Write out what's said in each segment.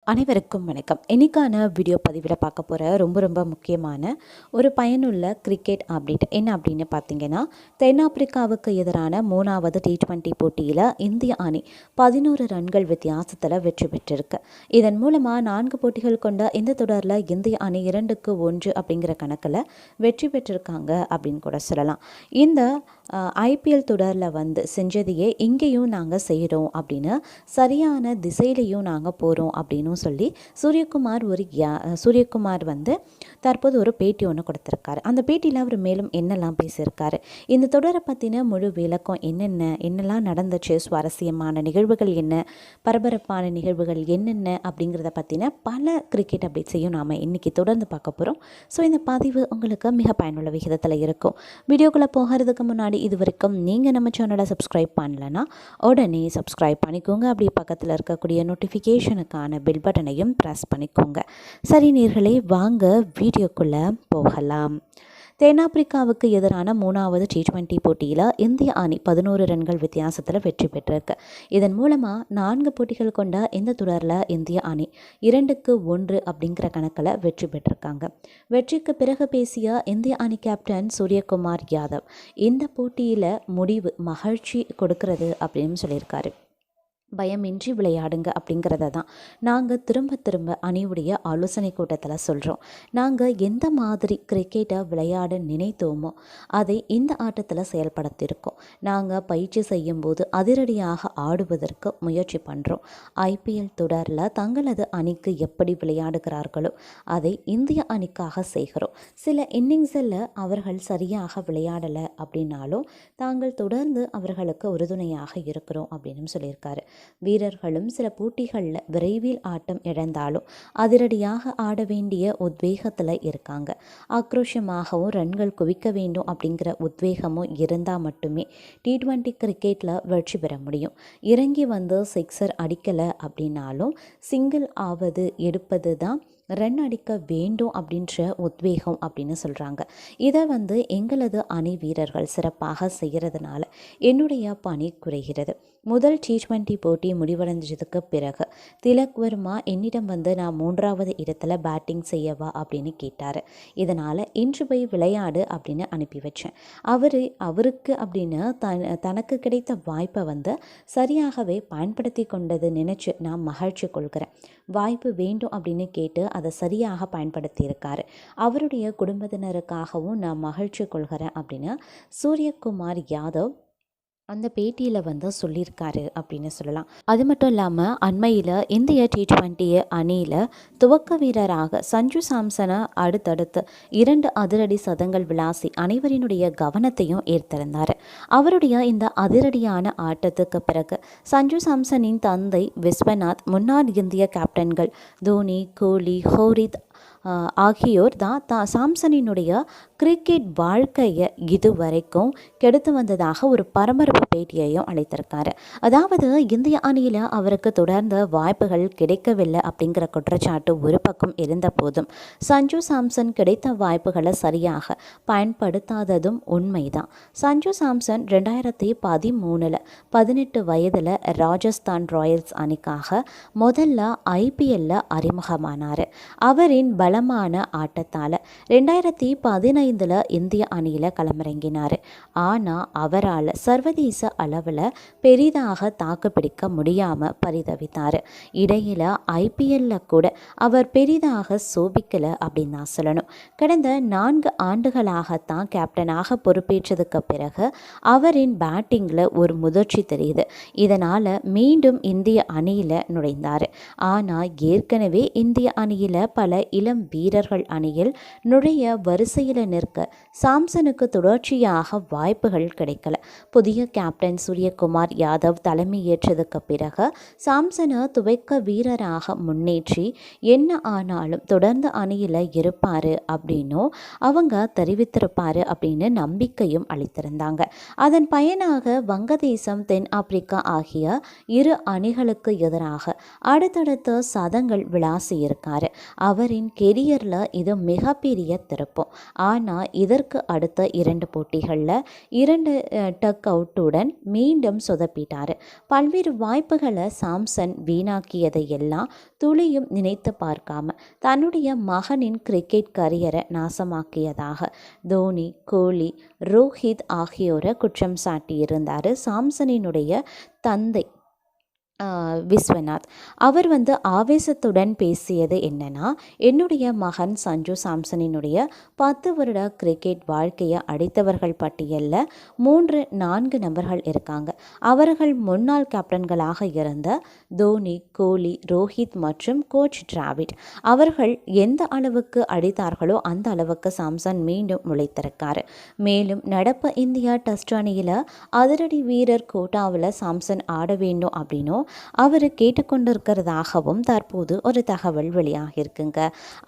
அனைவருக்கும் வணக்கம். இன்னைக்கான வீடியோ பதிவில் பார்க்க போகிற ரொம்ப முக்கியமான ஒரு பயனுள்ள கிரிக்கெட் அப்டேட் என்ன அப்படின்னு பார்த்தீங்கன்னா, தென்னாப்பிரிக்காவுக்கு எதிரான 3வது T20 போட்டியில் இந்திய அணி 11 ரன்கள் வித்தியாசத்தில் வெற்றி பெற்றிருக்கு. இதன் மூலமாக 4 போட்டிகள் கொண்ட இந்த தொடரில் இந்திய அணி 2-1 அப்படிங்கிற கணக்கில் வெற்றி பெற்றிருக்காங்க அப்படின்னு கூட சொல்லலாம். இந்த IPL தொடரில் செஞ்சதையே இங்கேயும் நாங்கள் செய்கிறோம் அப்படின்னு, சரியான திசையிலையும் நாங்கள் போகிறோம் அப்படின்னு சொல்லி சூரியகுமார் தற்போது ஒரு பேட்டி ஒன்று கொடுத்துருக்காரு. அந்த பேட்டியில் அவர் மேலும் என்னெல்லாம் பேசியிருக்காரு, இந்த தொடரை பற்றின முழு விளக்கம் என்னெல்லாம் நடந்துச்சு, சுவாரஸ்யமான நிகழ்வுகள் என்ன, பரபரப்பான நிகழ்வுகள் என்னென்ன அப்படிங்கிறத பற்றின பல கிரிக்கெட் அப்டேட்ஸையும் நாம் இன்றைக்கி தொடர்ந்து பார்க்க போகிறோம். ஸோ இந்த பதிவு உங்களுக்கு மிக பயனுள்ள விகிதத்தில் இருக்கும். வீடியோக்குள்ளே போகிறதுக்கு முன்னாடி இது வரைக்கும் நீங்கள் நம்ம சேனலை சப்ஸ்கிரைப் பண்ணலைன்னா உடனே சப்ஸ்கிரைப் பண்ணிக்கோங்க. அப்படியே பக்கத்தில் இருக்கக்கூடிய நோட்டிஃபிகேஷனுக்கான பெல் பட்டனையும் ப்ரெஸ் பண்ணிக்கோங்க. சரி நேயர்களே, வாங்க வீடியோக்குள்ளே போகலாம். தென்னாப்பிரிக்காவுக்கு எதிரான 3வது T20 போட்டியில் இந்திய அணி 11 ரன்கள் வித்தியாசத்தில் வெற்றி பெற்றிருக்கு. இதன் மூலமாக 4 போட்டிகள் கொண்ட இந்த தொடரில் இந்திய அணி 2-1 அப்படிங்கிற கணக்கில் வெற்றி பெற்றிருக்காங்க. வெற்றிக்கு பிறகு பேசிய இந்திய அணி கேப்டன் சூரியகுமார் யாதவ், இந்த போட்டியில் முடிவு மகிழ்ச்சி கொடுக்கிறது அப்படின்னு சொல்லியிருக்காரு. பயமின்றி விளையாடுங்க அப்படிங்கிறத தான் நாங்கள் திரும்ப அணியுடைய ஆலோசனை கூட்டத்தில் சொல்கிறோம். நாங்கள் எந்த மாதிரி கிரிக்கெட்டை விளையாட நினைத்தோமோ அதை இந்த ஆட்டத்தில் செயல்படுத்தியிருக்கோம். நாங்கள் பயிற்சி செய்யும்போது அதிரடியாக ஆடுவதற்கு முயற்சி பண்ணுறோம். IPL தொடரில் தங்களது அணிக்கு எப்படி விளையாடுகிறார்களோ அதை இந்திய அணிக்காக செய்கிறோம். சில இன்னிங்ஸில் அவர்கள் சரியாக விளையாடலை அப்படின்னாலும் தாங்கள் தொடர்ந்து அவர்களுக்கு உறுதுணையாக இருக்கிறோம் அப்படின்னு சொல்லியிருக்காரு. வீரர்களும் சில போட்டிகளில் விரைவில் ஆட்டம் இழந்தாலும் அதிரடியாக ஆட வேண்டிய உத்வேகத்தில் இருக்காங்க. ஆக்ரோஷமாகவும் ரன்கள் குவிக்க வேண்டும் அப்படிங்கிற உத்வேகமும் இருந்தால் மட்டுமே T20 கிரிக்கெட்டில் வெற்றி பெற முடியும். இறங்கி சிக்ஸர் அடிக்கலை அப்படின்னாலும் சிங்கிள் ஆவது எடுப்பது தான் ரன் அடிக்க வேண்டும் அப்படின்ற உத்வேகம் அப்படின்னு சொல்கிறாங்க. இதை எங்களது அணி வீரர்கள் சிறப்பாக செய்கிறதுனால என்னுடைய பணி குறைகிறது. முதல் T20 போட்டி முடிவடைஞ்சதுக்கு பிறகு திலக் வர்மா என்னிடம் நான் 3வது இடத்துல பேட்டிங் செய்யவா அப்படின்னு கேட்டார். இதனால் இன்று போய் விளையாடு அப்படின்னு அனுப்பி வச்சேன். அவருக்கு அப்படின்னு தனக்கு கிடைத்த வாய்ப்பை சரியாகவே பயன்படுத்தி கொண்டது நினச்சி நான் மகிழ்ச்சி கொள்கிறேன். வாய்ப்பு வேண்டும் அப்படின்னு கேட்டு அதை சரியாக பயன்படுத்தியிருக்காரு. அவருடைய குடும்பத்தினருக்காகவும் நான் மகிழ்ச்சி கொள்கிறேன் அப்படின்னு சூரியகுமார் யாதவ் அந்த பேட்டியில் சொல்லியிருக்காரு அப்படின்னு சொல்லலாம். அது மட்டும் இல்லாமல் அண்மையில் இந்திய T20 அணியில் துவக்க வீரராக சஞ்சு சாம்சனை அடுத்தடுத்து 2 அதிரடி சதங்கள் விளாசி அனைவரினுடைய கவனத்தையும் ஈர்த்திருந்தார். அவருடைய இந்த அதிரடியான ஆட்டத்துக்கு பிறகு சஞ்சு சாம்சனின் தந்தை விஸ்வநாத், முன்னாள் இந்திய கேப்டன்கள் தோனி, கோலி, ஹோரித் ஆகியோர் தான் சாம்சனினுடைய கிரிக்கெட் வாழ்க்கையை இதுவரைக்கும் கெடுத்து வந்ததாக ஒரு பரபரப்பு பேட்டியையும் அளித்திருக்காரு. அதாவது இந்திய அணியில் அவருக்கு தொடர்ந்து வாய்ப்புகள் கிடைக்கவில்லை அப்படிங்கிற குற்றச்சாட்டு ஒரு பக்கம் இருந்த போதும் சஞ்சு சாம்சன் கிடைத்த வாய்ப்புகளை சரியாக பயன்படுத்தாததும் உண்மைதான். சஞ்சு சாம்சன் 2013 18 வயதில் ராஜஸ்தான் ராயல்ஸ் அணிக்காக முதல்ல IPL அறிமுகமானார். அவரின் பலமான ஆட்டத்தால் 2015 இந்திய அணியில் களமிறங்கினார். ஆனால் அவரால் சர்வதேச அளவில் பெரிதாக தாக்குப்பிடிக்க முடியாமல் பரிதவித்தார். இடையில் IPL கூட அவர் பெரிதாக சோபிக்கலை அப்படின்னு தான் சொல்லணும். கடந்த 4 ஆண்டுகளாகத்தான் கேப்டனாக பொறுப்பேற்றதுக்கு பிறகு அவரின் பேட்டிங்கில் ஒரு முதிர்ச்சி தெரியுது. இதனால் மீண்டும் இந்திய அணியில் நுழைந்தார். ஆனால் ஏற்கனவே இந்திய அணியில் பல இளம் வீரர்கள் அணியில் நுழைய வரிசையில் நிற்க சாம்சனுக்கு தொடர்ச்சியாக வாய்ப்புகள் கிடைக்கல. புதிய கேப்டன் சூரியகுமார் யாதவ் தலைமையேற்றதுக்கு பிறகு சாம்சனை துவக்க வீரராக முன்னேற்றி என்ன ஆனாலும் தொடர்ந்து அணியில் இருப்பார் அப்படின்னும் அவங்க தெரிவித்திருப்பார் அப்படின்னு நம்பிக்கையும் அளித்திருந்தாங்க. அதன் பயனாக வங்கதேசம், தென்னாப்பிரிக்கா ஆகிய 2 அணிகளுக்கு எதிராக அடுத்தடுத்த சதங்கள் விளாசி இருக்காரு. அவரின் கெரியரில் இது மிகப்பெரிய திருப்பம். ஆனால் ஆனால் இதற்கு அடுத்த 2 போட்டிகளில் 2 டக் அவுட்டுடன் மீண்டும் சொதப்பிட்டார். பல்வேறு வாய்ப்புகளை சாம்சன் வீணாக்கியதை எல்லாம் துளியும் நினைத்து பார்க்காம தன்னுடைய மகனின் கிரிக்கெட் கரியரை நாசமாக்கியதாக தோனி, கோலி, ரோஹித் ஆகியோரை குற்றம் சாட்டியிருந்தார் சாம்சனினுடைய தந்தை விஸ்வநாத். அவர் ஆவேசத்துடன் பேசியது என்னன்னா, என்னுடைய மகன் சஞ்சு சாம்சனினுடைய 10 வருட கிரிக்கெட் வாழ்க்கையை அடித்தவர்கள் பட்டியலில் 3-4 நபர்கள் இருக்காங்க. அவர்கள் முன்னாள் கேப்டன்களாக இருந்த தோனி, கோலி, ரோஹித் மற்றும் கோச் டிராவிட். அவர்கள் எந்த அளவுக்கு அடித்தார்களோ அந்த அளவுக்கு சாம்சன் மீண்டும் முளைத்திருக்காரு. மேலும் நடப்பு இந்தியா டெஸ்ட் அணியில் அதிரடி வீரர் கோட்டாவில் சாம்சன் ஆட வேண்டும் அப்படின்னும் அவர் கேட்டுக்கொண்டிருக்கிறதாகவும் தற்போது ஒரு தகவல் வெளியாகிருக்குங்க.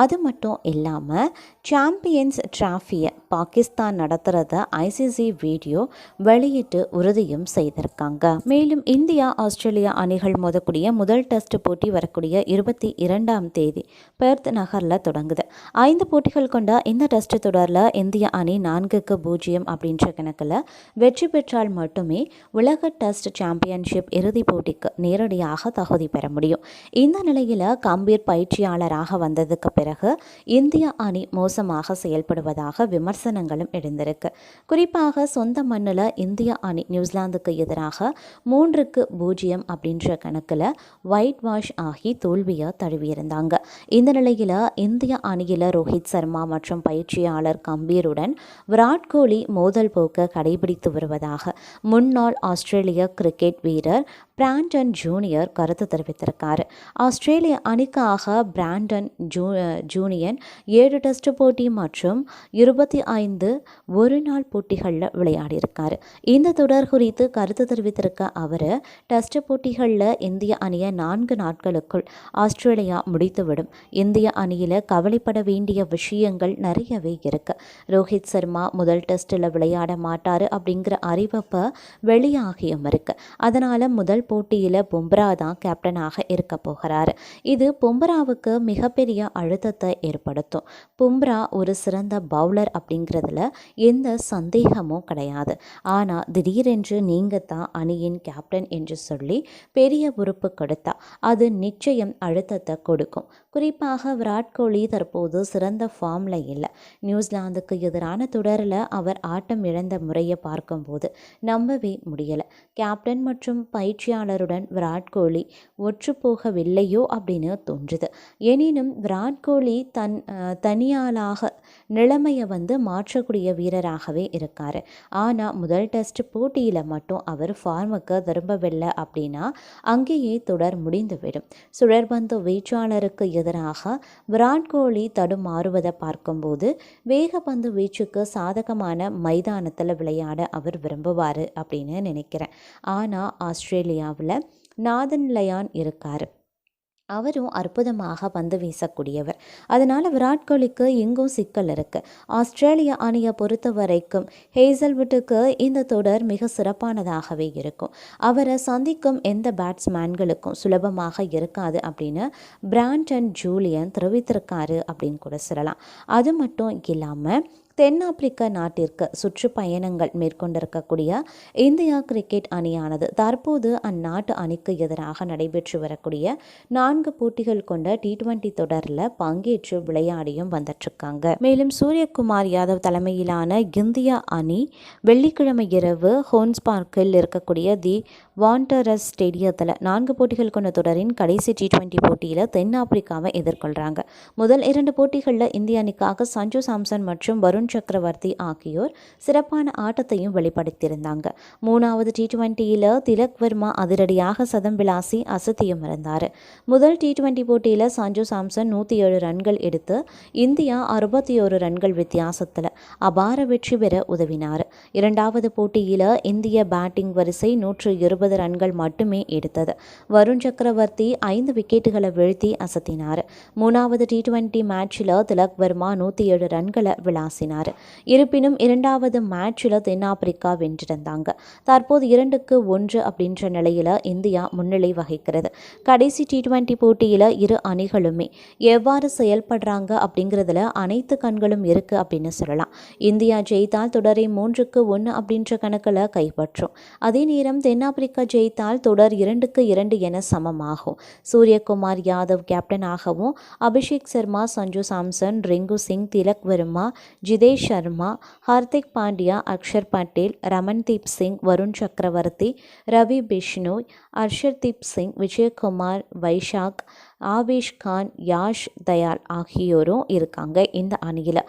அது மட்டும் இல்லாமல் சாம்பியன்ஸ் டிராஃபியை பாகிஸ்தான் நடத்துகிறத ஐசிசி வீடியோ வெளியிட்டு உறுதியும் செய்திருக்காங்க. மேலும் இந்தியா ஆஸ்திரேலியா அணிகள் மோதக்கூடிய முதல் டெஸ்ட் போட்டி வரக்கூடிய 22ஆம் தேதி பெர்த் நகரில் தொடங்குது. 5 போட்டிகள் கொண்ட இந்த டெஸ்ட் தொடரில் இந்திய அணி 4-0 அப்படின்ற கணக்கில் வெற்றி பெற்றால் மட்டுமே உலக டெஸ்ட் சாம்பியன்ஷிப் இறுதிப் போட்டிக்கு நேரடியாக தகுதி பெற முடியும். இந்த நிலையில் கம்பீர் பயிற்சியாளராக வந்ததுக்கு பிறகு இந்திய அணி மோசமாக செயல்படுவதாக விமர்சனங்களும் எழுந்திருக்கு. குறிப்பாக சொந்த மண்ணில் இந்திய அணி நியூசிலாந்துக்கு எதிராக 3-0 அப்படின்ற கணக்கில் ஒயிட் வாஷ் ஆகி தோல்வியை தழுவியிருந்தாங்க. இந்த நிலையில் இந்திய அணியில் ரோஹித் சர்மா மற்றும் பயிற்சியாளர் கம்பீருடன் விராட் கோலி மோதல் போக்கு கடைபிடித்து வருவதாக முன்னாள் ஆஸ்திரேலிய கிரிக்கெட் வீரர் பிராண்டன் ஜூனியர் கருத்து தெரிவித்திருக்கார். ஆஸ்திரேலிய அணிக்காக பிராண்டன் ஜூனியர் 7 டெஸ்ட் போட்டி மற்றும் 25 ஒருநாள் போட்டிகளில் விளையாடியிருக்கார். இந்த தொடர் குறித்து கருத்து தெரிவித்திருக்க அவர், டெஸ்ட் போட்டிகளில் இந்திய அணியை 4 நாட்களுக்குள் ஆஸ்திரேலியா முடித்துவிடும். இந்திய அணியில் கவலைப்பட வேண்டிய விஷயங்கள் நிறையவே இருக்கு. ரோஹித் சர்மா முதல் டெஸ்ட்டில் விளையாட மாட்டார் அப்படிங்கிற அறிவிப்பு வெளியாகியும் இருக்கு. அதனால் முதல் போட்டியில் பும்ரா தான் கேப்டனாக இருக்க போகிறார். இது பும்ராவுக்கு மிகப்பெரிய அழுத்தத்தை ஏற்படுத்தும். பும்ரா ஒரு சிறந்த பவுலர் அப்படிங்கிறதுல எந்த சந்தேகமும் கிடையாது. ஆனால் திடீரென்று நீங்கள் தான் அணியின் கேப்டன் என்று சொல்லி பெரிய பொறுப்பு கொடுத்தா அது நிச்சயம் அழுத்தத்தை கொடுக்கும். குறிப்பாக விராட் கோலி தற்போது சிறந்த ஃபார்மில் இல்லை. நியூசிலாந்துக்கு எதிரான தொடரில் அவர் ஆட்டம் இழந்த முறையை பார்க்கும்போது நம்பவே முடியலை. கேப்டன் மற்றும் பயிற்சியாளருடன் விராட் கோலி ஒற்று போகவில்லையோ அப்படின்னு தோன்றுது. எனினும் விராட் கோலி தனியாளாக நிலைமையை மாற்றக்கூடிய வீரராகவே இருக்கார். ஆனால் முதல் டெஸ்ட் போட்டியில் மட்டும் அவர் ஃபார்முக்கு திரும்பவில்லை அப்படின்னா அங்கேயே தொடர் முடிந்துவிடும். சுழற்பந்து வீச்சாளருக்கு எதிராக விராட் கோலி தடுமாறுவதை பார்க்கும்போது வேகப்பந்து வீச்சுக்கு சாதகமான மைதானத்தில் விளையாட அவர் விரும்புவார் அப்படின்னு நினைக்கிறேன். ஆனால் ஆஸ்திரேலியாவில் நாதன் லயான் இருக்கார். அவரும் அற்புதமாக பந்து வீசக்கூடியவர். அதனால் விராட் கோலிக்கு எங்கும் சிக்கல் இருக்குது. ஆஸ்திரேலிய அணியை பொறுத்த வரைக்கும் ஹேசல்வுட்டுக்கு இந்த தொடர் மிக சிறப்பானதாகவே இருக்கும். அவரை சந்திக்கும் எந்த பேட்ஸ்மேன்களுக்கும் சுலபமாக இருக்காது அப்படின்னு பிராண்டன் ஜூலியன் தெரிவித்திருக்காரு அப்படின்னு கூட சொல்லலாம். அது மட்டும் இல்லாமல் தென்னாப்பிரிக்க நாட்டிற்கு சுற்றுப்பயணங்கள் மேற்கொண்டிருக்கக்கூடிய இந்தியா கிரிக்கெட் அணியானது தற்போது அந்நாட்டு அணிக்கு எதிராக நடைபெற்று வரக்கூடிய 4 போட்டிகள் கொண்ட T20 தொடரில் பங்கேற்று விளையாடியும் வந்துட்டுருக்காங்க. மேலும் சூரியகுமார் யாதவ் தலைமையிலான இந்தியா அணி வெள்ளிக்கிழமை இரவு ஹோன்ஸ் பார்க்கில் இருக்கக்கூடிய தி வாண்டரஸ் ஸ்டேடியத்தில் 4 போட்டிகள் கொண்ட தொடரின் கடைசி T20 போட்டியில் தென்னாப்பிரிக்காவை எதிர்கொள்கிறாங்க. முதல் 2 போட்டிகளில் இந்திய அணிக்காக சஞ்சு சாம்சன் மற்றும் வருண் சக்கரவர்த்தி ஆகியோர் சிறப்பான ஆட்டத்தையும் வெளிப்படுத்தியிருந்தாங்க. 3வது T20யில் திலக் வர்மா அதிரடியாக சதம் விளாசி அசத்தியும் இருந்தார். முதல் T20 போட்டியில் சஞ்சு சாம்சன் 107 ரன்கள் எடுத்து இந்தியா 61 ரன்கள் வித்தியாசத்தில் அபார வெற்றி பெற உதவினார். 2வது போட்டியில் இந்திய பேட்டிங் வரிசை 120 ரன்கள் மட்டுமே எடுத்தது. வருண் சக்கரவர்த்தி 5 விக்கெட்டுகளை வீழ்த்தி அசத்தினார். 3வது T20 மேட்சில் திலக் வர்மா 107 ரன்களை விளாசினார். வீசினார். இருப்பினும் இரண்டாவது மேட்ச்சில் தென்னாப்பிரிக்கா வென்றிருந்தாங்க. தற்போது 2-1 அப்படின்ற நிலையில் இந்தியா முன்னிலை வகிக்கிறது. கடைசி T20 போட்டியில் இரு அணிகளுமே எவ்வாறு செயல்படுறாங்க அப்படிங்கிறதுல அனைத்து கண்களும் இருக்குது அப்படின்னு சொல்லலாம். இந்தியா ஜெயித்தால் தொடரை 3-1 அப்படின்ற கணக்கில் கைப்பற்றும். அதே நேரம் தென்னாப்பிரிக்கா ஜெயித்தால் தொடர் 2-2 என சமமாகும். சூரியகுமார் யாதவ் கேப்டனாகவும் அபிஷேக் சர்மா, சஞ்சு சாம்சன், ரிங்கு சிங், திலக் வர்மா, ஜிதேஷ் சர்மா, ஹார்திக் பாண்டியா, அக்ஷர் பட்டேல், ரமன்தீப் சிங், வருண் சக்கரவர்த்தி, ரவி பிஷ்ணோய், அர்ஷர்தீப் சிங், விஜயகுமார், வைஷாக், ஆவேஷ் கான், யாஷ் தயால் ஆகியோரும் இருக்காங்க இந்த அணியில்.